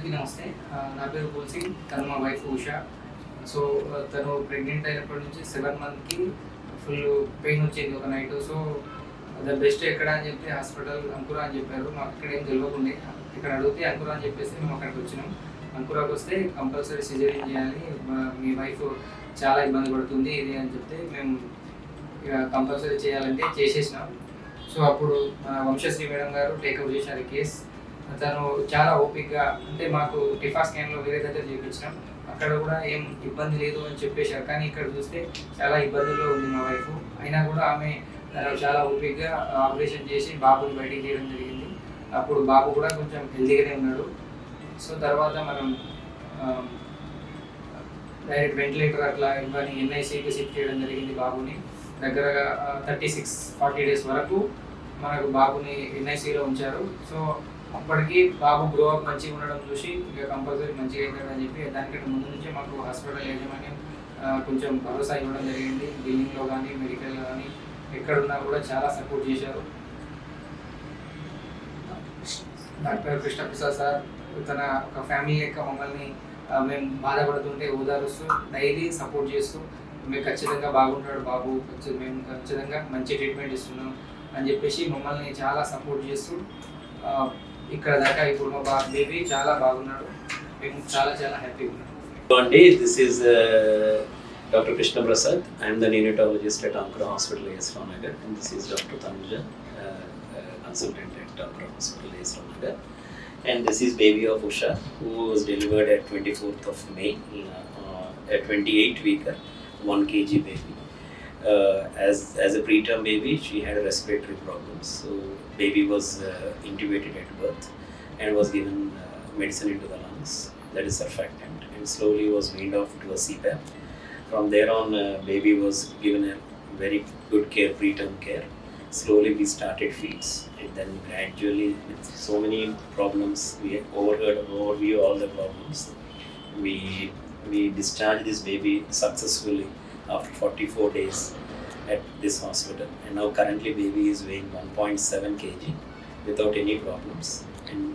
అందరికీ నమస్తే. నా పేరు కుల్ సింగ్. తను మా వైఫ్ ఉషా. సో తను ప్రెగ్నెంట్ అయినప్పటి నుంచి 7 మంత్‌కి ఫుల్ పెయిన్ వచ్చింది ఒక నైట్. సో ద బెస్ట్ ఎక్కడ అని చెప్తే హాస్పిటల్ అంకురా అని చెప్పారు. మాకు ఇక్కడ ఏం తెలియకుండే ఇక్కడ అడిగితే అంకురా అని చెప్పేసి మేము అక్కడికి వచ్చినాం. అంకురాకి వస్తే కంపల్సరీ సిజేరియన్ చేయాలి, మీ వైఫ్ చాలా ఇబ్బంది పడుతుంది ఇది అని చెప్తే మేము ఇక కంపల్సరీ చేయాలంటే చేసేసినాం. సో అప్పుడు వంశశ్రీ మేడం గారు టేకప్ చేశారు కేస్. తను చాలా ఓపిక్గా, అంటే మాకు టిఫా స్కాన్లో వేరే దగ్గర చేయించినాం, అక్కడ కూడా ఏం ఇబ్బంది లేదు అని చెప్పేశారు. కానీ ఇక్కడ చూస్తే చాలా ఇబ్బందుల్లో ఉంది మా వైఫ్. అయినా కూడా ఆమె చాలా ఓపిక్గా ఆపరేషన్ చేసి బాబుని బయటికి తీయడం జరిగింది. అప్పుడు బాబు కూడా కొంచెం హెల్తీగానే ఉన్నాడు. సో తర్వాత మనం డైరెక్ట్ వెంటిలేటర్ అట్లా ఇవ్వని ఎన్ఐసీకి షిఫ్ట్ చేయడం జరిగింది బాబుని. దగ్గరగా 36-40 డేస్ వరకు మనకు బాబుని ఎన్ఐసీలో ఉంచారు. సో అప్పటికి బాబు గ్రో అప్ మంచిగా ఉండడం చూసి ఇక కంపల్సరీ మంచిగా అవుతాడని చెప్పి దానికంటే ముందు నుంచే మాకు హాస్పిటల్ యాజమాన్యం కొంచెం భరోసా ఇవ్వడం జరిగింది. బిల్లింగ్లో కానీ మెడికల్లో కానీ ఎక్కడున్నా కూడా చాలా సపోర్ట్ చేశారు. డాక్టర్ కృష్ణప్రసాద్ సార్ తన ఒక ఫ్యామిలీ లెక్క మమ్మల్ని మేము బాధపడుతుంటే ఓదారుస్తూ డైలీ సపోర్ట్ చేస్తూ మేము ఖచ్చితంగా బాగుంటాడు బాబు, మేము ఖచ్చితంగా మంచి ట్రీట్మెంట్ ఇస్తున్నాం అని చెప్పేసి మమ్మల్ని చాలా సపోర్ట్ చేస్తూ ఇక్కడ దాకా ఇప్పుడు మా బేబీ చాలా బాగున్నాడు. మేము చాలా చాలా హ్యాపీగా ఉన్నాం. This is Dr. Krishna Prasad. I am the neonatologist at Ankura Hospital, AS Ramnagar, and this is Dr. Tanuja, consultant at Ankura Hospital, AS Ramnagar. And this is baby of Usha, who was delivered at 24th of May, at 28 weeker, 1 kg baby. As a preterm baby, she had respiratory problems, so baby was intubated at birth and was given medicine into the lungs, that is surfactant, and slowly was weaned off to a CPAP. From there on, baby was given a very good care, preterm care. Slowly we started feeds, and then gradually, with so many problems, we overview all the problems. We discharged this baby successfully after 44 days at this hospital, and now currently baby is weighing 1.7 kg without any problems, and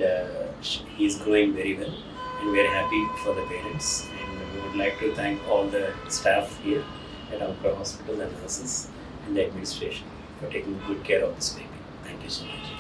he is growing very well, and we are happy for the parents, and we would like to thank all the staff here at Ankura Hospital and nurses and the administration for taking good care of this baby. Thank you so much.